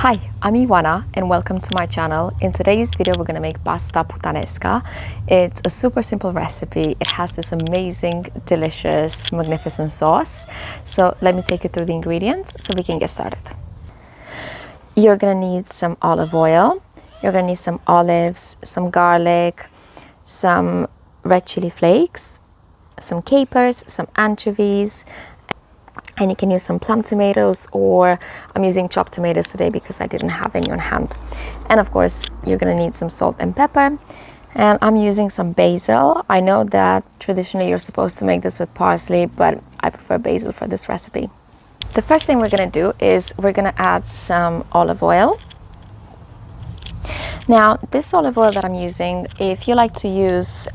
Hi, I'm Ioana and welcome to my channel. In today's video we're going to make pasta puttanesca. It's a super simple recipe. It has this amazing, delicious, magnificent sauce. So let me take you through the ingredients so we can get started. You're going to need some olive oil. You're going to need some olives, some garlic, some red chili flakes, some capers, some anchovies, and you can use some plum tomatoes, or I'm using chopped tomatoes today because I didn't have any on hand. And of course, you're gonna need some salt and pepper. And I'm using some basil. I know that traditionally you're supposed to make this with parsley, but I prefer basil for this recipe. The first thing we're gonna do is we're gonna add some olive oil. Now, this olive oil that I'm using, if you like to use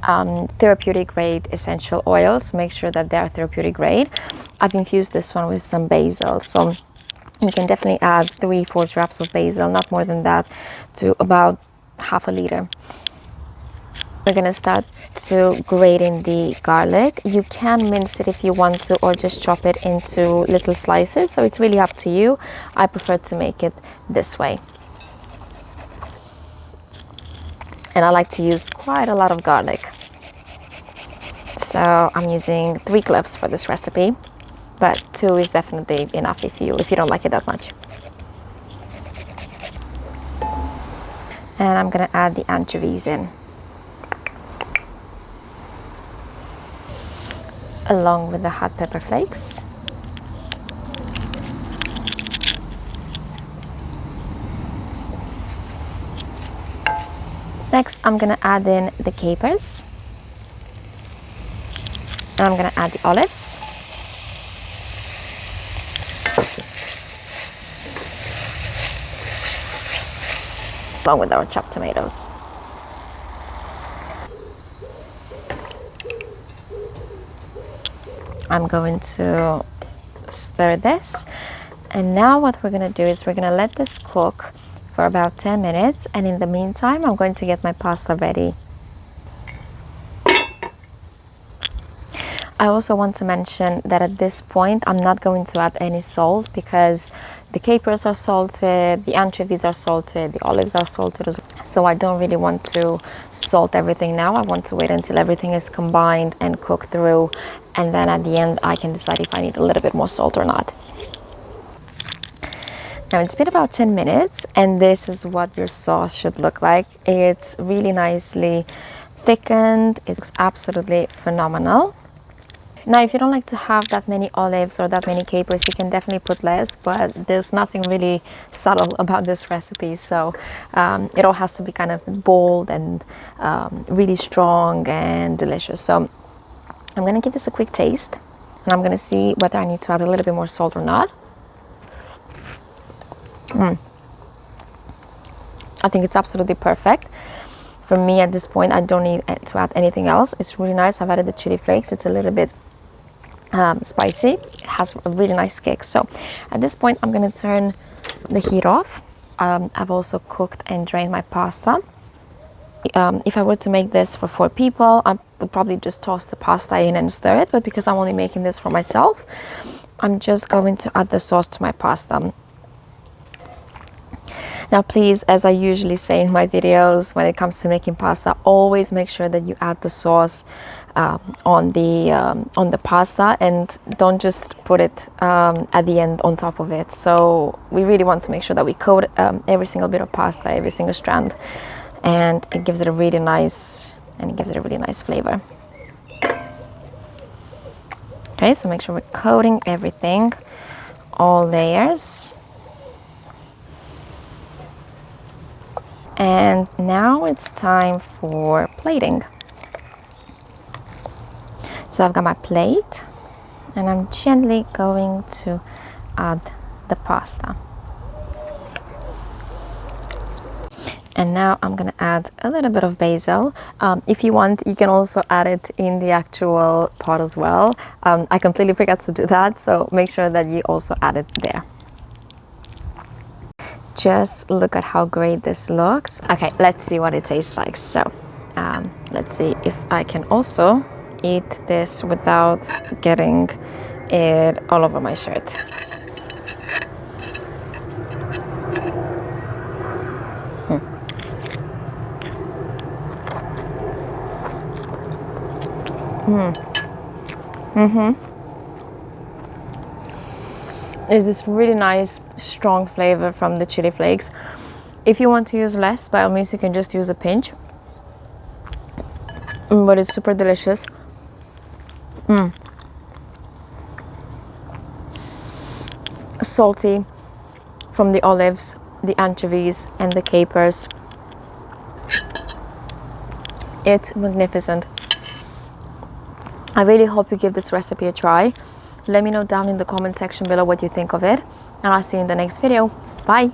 therapeutic grade essential oils, make sure that they are therapeutic grade. I've infused this one with some basil, so you can definitely add 3-4 drops of basil, not more than that, to about half a liter. We're gonna start to grating the garlic. You can mince it if you want to, or just chop it into little slices, so it's really up to you. I prefer to make it this way. And I like to use quite a lot of garlic. So I'm using 3 cloves for this recipe, but 2 is definitely enough if you don't like it that much. And I'm gonna add the anchovies in, along with the hot pepper flakes. Next, I'm gonna add in the capers. And I'm gonna add the olives. Along with our chopped tomatoes. I'm going to stir this. And now what we're gonna do is we're gonna let this cook for about 10 minutes, and in the meantime I'm going to get my pasta ready. I also want to mention that at this point I'm not going to add any salt because the capers are salted, the anchovies are salted, the olives are salted as well. So I don't really want to salt everything now. I want to wait until everything is combined and cooked through, and then at the end I can decide if I need a little bit more salt or not. Now it's been about 10 minutes and this is what your sauce should look like. It's really nicely thickened. It looks absolutely phenomenal. Now if you don't like to have that many olives or that many capers, you can definitely put less, but there's nothing really subtle about this recipe. So it all has to be kind of bold and really strong and delicious. So I'm gonna give this a quick taste and I'm gonna see whether I need to add a little bit more salt or not. I think it's absolutely perfect. For me at this point, I don't need to add anything else. It's really nice. I've added the chili flakes. It's a little bit spicy. It has a really nice kick. So at this point, I'm going to turn the heat off. I've also cooked and drained my pasta. If I were to make this for 4 people, I would probably just toss the pasta in and stir it. But because I'm only making this for myself, I'm just going to add the sauce to my pasta. Now please, as I usually say in my videos, when it comes to making pasta, always make sure that you add the sauce on the pasta, and don't just put it at the end on top of it. So we really want to make sure that we coat every single bit of pasta, every single strand, and it gives it a really nice flavor. Okay, so make sure we're coating everything, all layers. And now it's time for plating. So I've got my plate and I'm gently going to add the pasta. And now I'm gonna add a little bit of basil. If you want, you can also add it in the actual pot as well. I completely forgot to do that, so make sure that you also add it there. Just look at how great this looks. Okay, let's see what it tastes like. So let's see if I can also eat this without getting it all over my shirt. Is this really nice strong flavor from the chili flakes. If you want to use less, by all means you can just use a pinch, but it's super delicious. Salty from the olives, the anchovies and the capers. It's magnificent. I really hope you give this recipe a try. Let me know down in the comment section below what you think of it, and I'll see you in the next video. Bye.